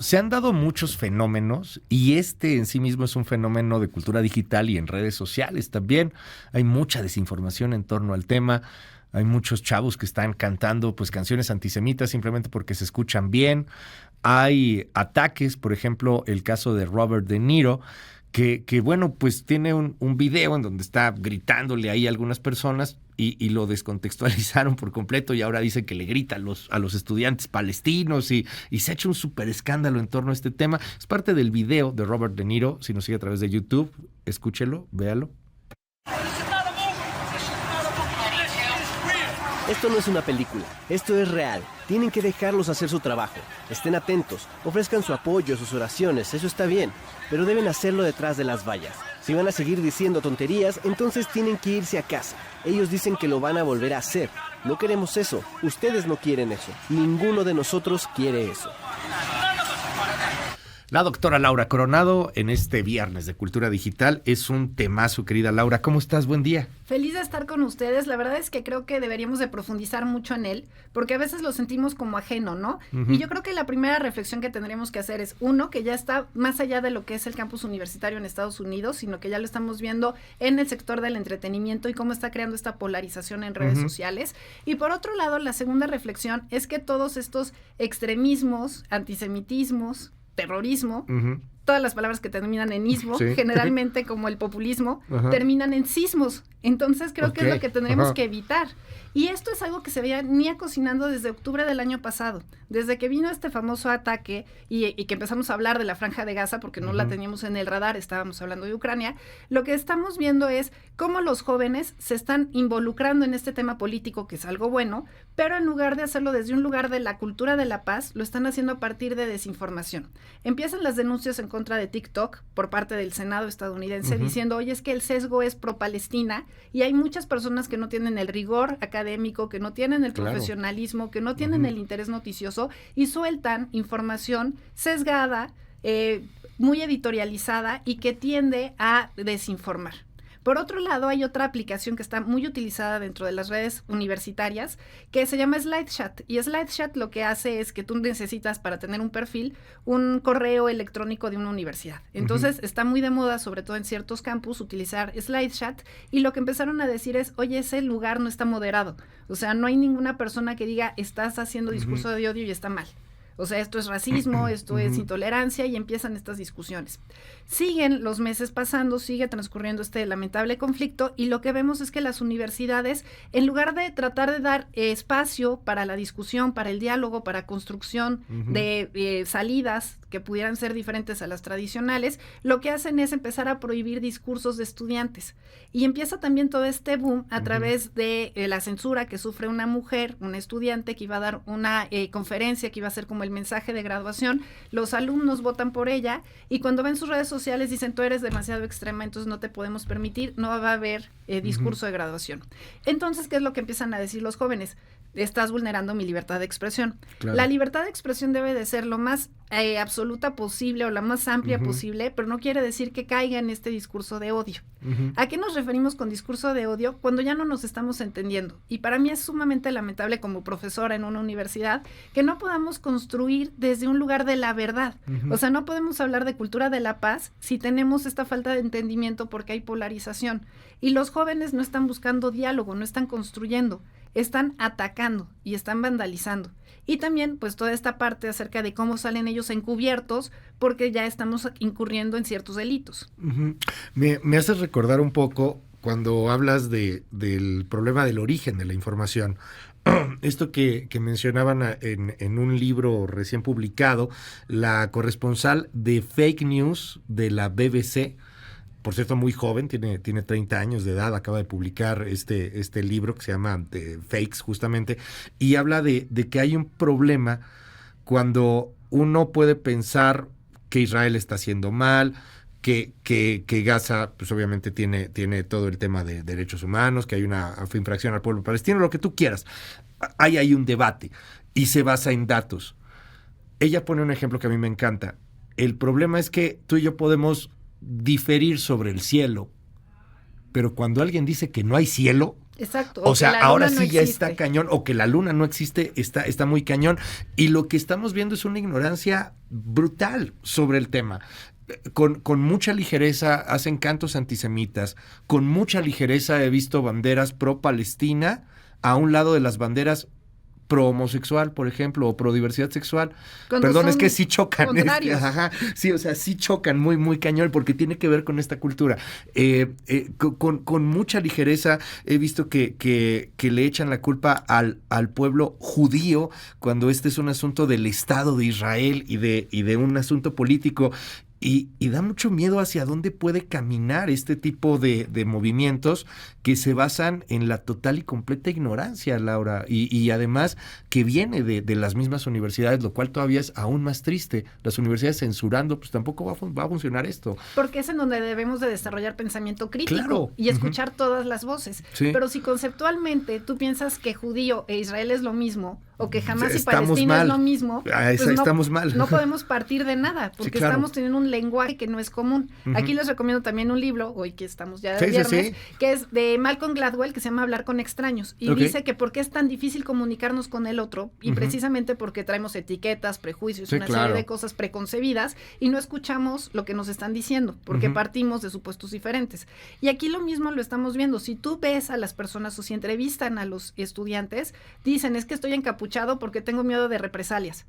Se han dado muchos fenómenos y este en sí mismo es un fenómeno de cultura digital y en redes sociales también. Hay mucha desinformación en torno al tema. Hay muchos chavos que están cantando pues canciones antisemitas simplemente porque se escuchan bien. Hay ataques, por ejemplo, el caso de Robert De Niro, que bueno, pues tiene un video en donde está gritándole ahí a algunas personas y lo descontextualizaron por completo y ahora dicen que le grita a los estudiantes palestinos y se ha hecho un súper escándalo en torno a este tema. Es parte del video de Robert De Niro. Si nos sigue a través de YouTube, escúchelo, véalo. Esto no es una película, esto es real. Tienen que dejarlos hacer su trabajo. Estén atentos, ofrezcan su apoyo, sus oraciones, eso está bien. Pero deben hacerlo detrás de las vallas. Si van a seguir diciendo tonterías, entonces tienen que irse a casa. Ellos dicen que lo van a volver a hacer. No queremos eso, ustedes no quieren eso. Ninguno de nosotros quiere eso. La doctora Laura Coronado en este viernes de Cultura Digital. Es un temazo, querida Laura. ¿Cómo estás? Buen día. Feliz de estar con ustedes. La verdad es que creo que deberíamos de profundizar mucho en él, porque a veces lo sentimos como ajeno, ¿no? Uh-huh. Y yo creo que la primera reflexión que tendríamos que hacer es, uno, que ya está más allá de lo que es el campus universitario en Estados Unidos, sino que ya lo estamos viendo en el sector del entretenimiento y cómo está creando esta polarización en redes sociales. Y por otro lado, la segunda reflexión es que todos estos extremismos, antisemitismos, terrorismo, todas las palabras que terminan en ismo, generalmente como el populismo, terminan en sismos. Entonces creo que es lo que tendremos que evitar. Y esto es algo que se venía cocinando desde octubre del año pasado, desde que vino este famoso ataque y que empezamos a hablar de la Franja de Gaza, porque no la teníamos en el radar, estábamos hablando de Ucrania. Lo que estamos viendo es cómo los jóvenes se están involucrando en este tema político, que es algo bueno, pero en lugar de hacerlo desde un lugar de la cultura de la paz, lo están haciendo a partir de desinformación. Empiezan las denuncias en contra de TikTok por parte del Senado estadounidense diciendo, oye, es que el sesgo es pro-Palestina y hay muchas personas que no tienen el rigor académico, que no tienen el profesionalismo, que no tienen el interés noticioso y sueltan información sesgada, muy editorializada y que tiende a desinformar. Por otro lado, hay otra aplicación que está muy utilizada dentro de las redes universitarias que se llama SlideChat. Y SlideChat lo que hace es que tú necesitas para tener un perfil un correo electrónico de una universidad. Entonces, está muy de moda, sobre todo en ciertos campus, utilizar SlideChat. Y lo que empezaron a decir es, oye, ese lugar no está moderado. O sea, no hay ninguna persona que diga, estás haciendo discurso de odio y está mal. O sea, esto es racismo, esto es intolerancia y empiezan estas discusiones. Siguen los meses pasando, sigue transcurriendo este lamentable conflicto y lo que vemos es que las universidades, en lugar de tratar de dar espacio para la discusión, para el diálogo, para construcción de salidas que pudieran ser diferentes a las tradicionales, lo que hacen es empezar a prohibir discursos de estudiantes. Y empieza también todo este boom a través de la censura que sufre una mujer, una estudiante que iba a dar una conferencia que iba a ser como el mensaje de graduación. Los alumnos votan por ella y cuando ven sus redes sociales dicen, tú eres demasiado extrema, entonces no te podemos permitir, no va a haber discurso de graduación. Entonces, ¿qué es lo que empiezan a decir los jóvenes? Estás vulnerando mi libertad de expresión. Claro. La libertad de expresión debe de ser lo más absoluta posible o la más amplia posible, pero no quiere decir que caiga en este discurso de odio. ¿A qué nos referimos con discurso de odio? Cuando ya no nos estamos entendiendo. Y para mí es sumamente lamentable como profesora en una universidad que no podamos construir desde un lugar de la verdad. O sea, no podemos hablar de cultura de la paz si tenemos esta falta de entendimiento porque hay polarización. Y los jóvenes no están buscando diálogo, no están construyendo. Están atacando y están vandalizando. Y también, pues, toda esta parte acerca de cómo salen ellos encubiertos, porque ya estamos incurriendo en ciertos delitos. Me haces recordar un poco cuando hablas del problema del origen de la información. Esto que mencionaban en un libro recién publicado, la corresponsal de fake news de la BBC, por cierto, muy joven, tiene 30 años de edad, acaba de publicar este libro que se llama Fakes, justamente, y habla de que hay un problema cuando uno puede pensar que Israel está haciendo mal, que Gaza, pues obviamente tiene todo el tema de derechos humanos, que hay una infracción al pueblo palestino, lo que tú quieras. Hay un debate y se basa en datos. Ella pone un ejemplo que a mí me encanta. El problema es que tú y yo podemos diferir sobre el cielo, pero cuando alguien dice que no hay cielo, Exacto. O sea, ahora sí ya existe. está cañón, o que la luna no existe, está muy cañón. Y lo que estamos viendo es una ignorancia brutal sobre el tema. Con mucha ligereza hacen cantos antisemitas, con mucha ligereza he visto banderas pro-Palestina a un lado de las banderas pro-homosexual, por ejemplo, o pro-diversidad sexual. Cuando Perdón, es son que sí chocan. contrarios. Sí, o sea, sí chocan muy, muy cañón, porque tiene que ver con esta cultura. Con mucha ligereza he visto que le echan la culpa al pueblo judío, cuando este es un asunto del Estado de Israel y de un asunto político. Y da mucho miedo hacia dónde puede caminar este tipo de movimientos que se basan en la total y completa ignorancia, Laura, y además que viene de las mismas universidades, lo cual todavía es aún más triste. Las universidades censurando, pues tampoco va a funcionar esto. Porque es en donde debemos de desarrollar pensamiento crítico, Claro. y escuchar todas las voces. Sí. Pero si conceptualmente tú piensas que judío e Israel es lo mismo, o que Hamás y Estamos Palestina mal. es lo mismo, Estamos mal. No podemos partir de nada, porque Sí, claro. estamos teniendo un lenguaje que no es común. Aquí les recomiendo también un libro, hoy que estamos ya de Sí, viernes, sí. que es de Malcolm Gladwell, que se llama Hablar con extraños, y dice que por qué es tan difícil comunicarnos con el otro, y precisamente porque traemos etiquetas, prejuicios, una serie de cosas preconcebidas, y no escuchamos lo que nos están diciendo, porque partimos de supuestos diferentes. Y aquí lo mismo lo estamos viendo. Si tú ves a las personas o si entrevistan a los estudiantes, dicen, es que estoy encapuchado porque tengo miedo de represalias.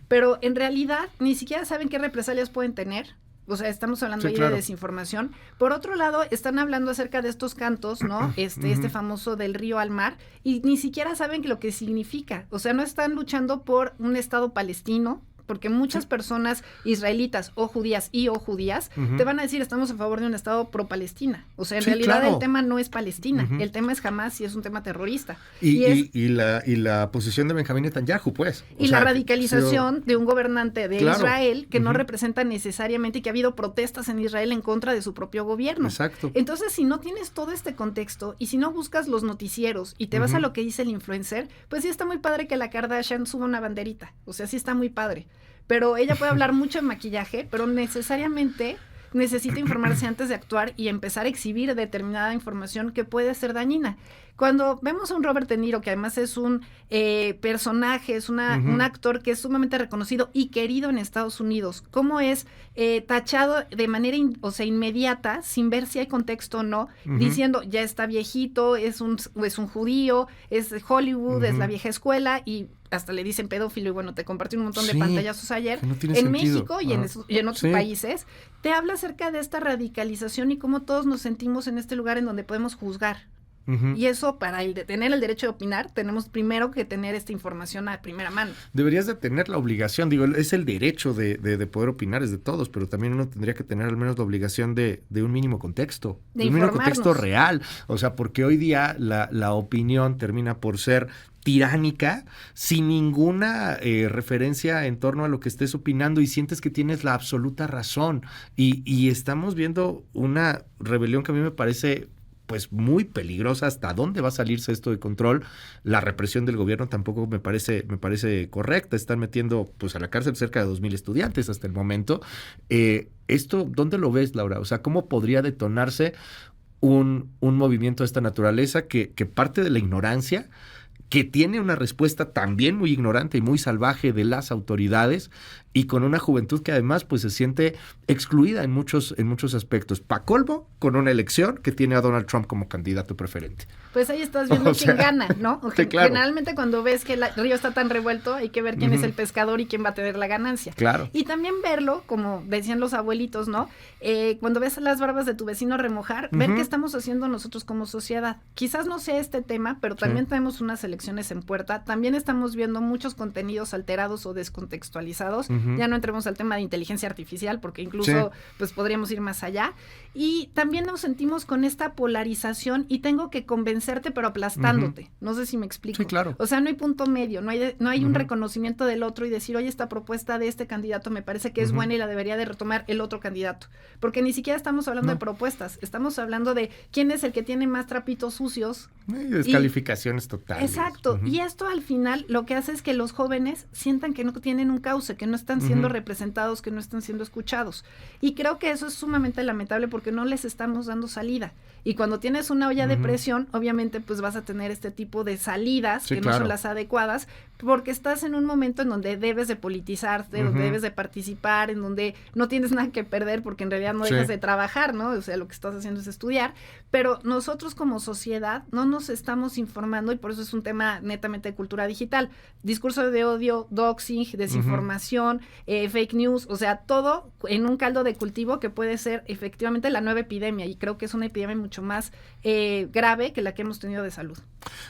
Pero en realidad ni siquiera saben qué represalias pueden tener. O sea, estamos hablando ahí de desinformación. Por otro lado, están hablando acerca de estos cantos, ¿no? Este famoso del río al mar, y ni siquiera saben lo que significa. O sea, no están luchando por un Estado palestino, porque muchas personas israelitas o judías te van a decir, estamos a favor de un Estado pro-Palestina. O sea, en realidad el tema no es Palestina, el tema es Hamás y es un tema terrorista. Y la posición de Benjamín Netanyahu, pues. Y la radicalización de un gobernante de Israel que no representa necesariamente, y que ha habido protestas en Israel en contra de su propio gobierno. Exacto. Entonces, si no tienes todo este contexto y si no buscas los noticieros y te vas a lo que dice el influencer, pues sí está muy padre que la Kardashian suba una banderita. O sea, sí está muy padre. Pero ella puede hablar mucho de maquillaje, pero necesariamente necesita informarse antes de actuar y empezar a exhibir determinada información que puede ser dañina. Cuando vemos a un Robert De Niro, que además es un personaje, es un actor que es sumamente reconocido y querido en Estados Unidos, cómo es tachado de manera inmediata, sin ver si hay contexto o no, diciendo, ya está viejito, es un judío, es de Hollywood, es la vieja escuela, y hasta le dicen pedófilo, y bueno, te compartí un montón de pantallazos ayer, en México y en otros países, te habla acerca de esta radicalización y cómo todos nos sentimos en este lugar en donde podemos juzgar. Y eso, para tener el derecho de opinar, tenemos primero que tener esta información a primera mano. Deberías de tener la obligación, digo, es el derecho de poder opinar, es de todos, pero también uno tendría que tener al menos la obligación de un mínimo contexto, de un mínimo contexto real. O sea, porque hoy día la opinión termina por ser tiránica, sin ninguna referencia en torno a lo que estés opinando, y sientes que tienes la absoluta razón. Y estamos viendo una rebelión que a mí me parece pues muy peligrosa. ¿Hasta dónde va a salirse esto de control? La represión del gobierno tampoco me parece correcta. Están metiendo pues a la cárcel cerca de 2,000 estudiantes hasta el momento. ¿Esto dónde lo ves, Laura? O sea, ¿cómo podría detonarse un movimiento de esta naturaleza que parte de la ignorancia, que tiene una respuesta también muy ignorante y muy salvaje de las autoridades, y con una juventud que además pues se siente excluida en muchos aspectos? Pa' colmo, con una elección que tiene a Donald Trump como candidato preferente. Pues ahí estás viendo quién gana, ¿no? Sí, claro. Generalmente cuando ves que el río está tan revuelto, hay que ver quién es el pescador y quién va a tener la ganancia. Claro. Y también verlo, como decían los abuelitos, ¿no? Cuando ves las barbas de tu vecino remojar, ver qué estamos haciendo nosotros como sociedad. Quizás no sea este tema, pero también tenemos unas elecciones en puerta. También estamos viendo muchos contenidos alterados o descontextualizados. Ya no entremos al tema de inteligencia artificial, porque incluso pues podríamos ir más allá. Y también nos sentimos con esta polarización, y tengo que convencerte, pero aplastándote. No sé si me explico. Sí, claro. O sea, no hay punto medio, no hay un reconocimiento del otro y decir, oye, esta propuesta de este candidato me parece que es buena y la debería de retomar el otro candidato. Porque ni siquiera estamos hablando de propuestas, estamos hablando de quién es el que tiene más trapitos sucios. Descalificaciones totales. Exacto. Y esto al final lo que hace es que los jóvenes sientan que no tienen un cauce, que no están siendo representados, que no están siendo escuchados. Y creo que eso es sumamente lamentable porque no les estamos dando salida. Y cuando tienes una olla de presión, obviamente pues vas a tener este tipo de salidas que no son las adecuadas, porque estás en un momento en donde debes de politizarte, donde debes de participar, en donde no tienes nada que perder porque en realidad no dejas de trabajar, ¿no? O sea, lo que estás haciendo es estudiar, pero nosotros como sociedad no nos estamos informando y por eso es un tema netamente de cultura digital. Discurso de odio, doxing, desinformación, fake news, o sea, todo en un caldo de cultivo que puede ser efectivamente la nueva epidemia y creo que es una epidemia mucho más grave que la que hemos tenido de salud.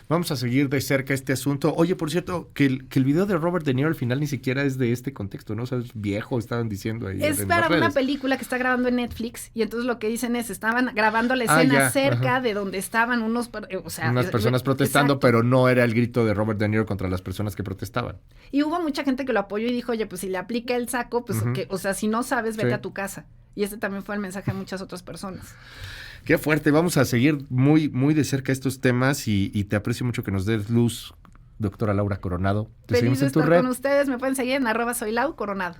Vamos a seguir de cerca este asunto. Oye, por cierto, que el video de Robert De Niro al final ni siquiera es de este contexto, ¿no? O sea, es viejo, estaban diciendo ahí. Es para una película que está grabando en Netflix y entonces lo que dicen es, estaban grabando la escena cerca de donde estaban unas personas protestando, pero no era el grito de Robert De Niro contra las personas que protestaban. Y hubo mucha gente que lo apoyó y dijo, oye, pues si le aplica el saco, pues o sea, si no sabes, vete a tu casa. Y ese también fue el mensaje de muchas otras personas. Qué fuerte, vamos a seguir muy, muy de cerca estos temas y te aprecio mucho que nos des luz, doctora Laura Coronado. Te Feliz seguimos de en tu estar red. con ustedes, me pueden seguir en @soyLauCoronado.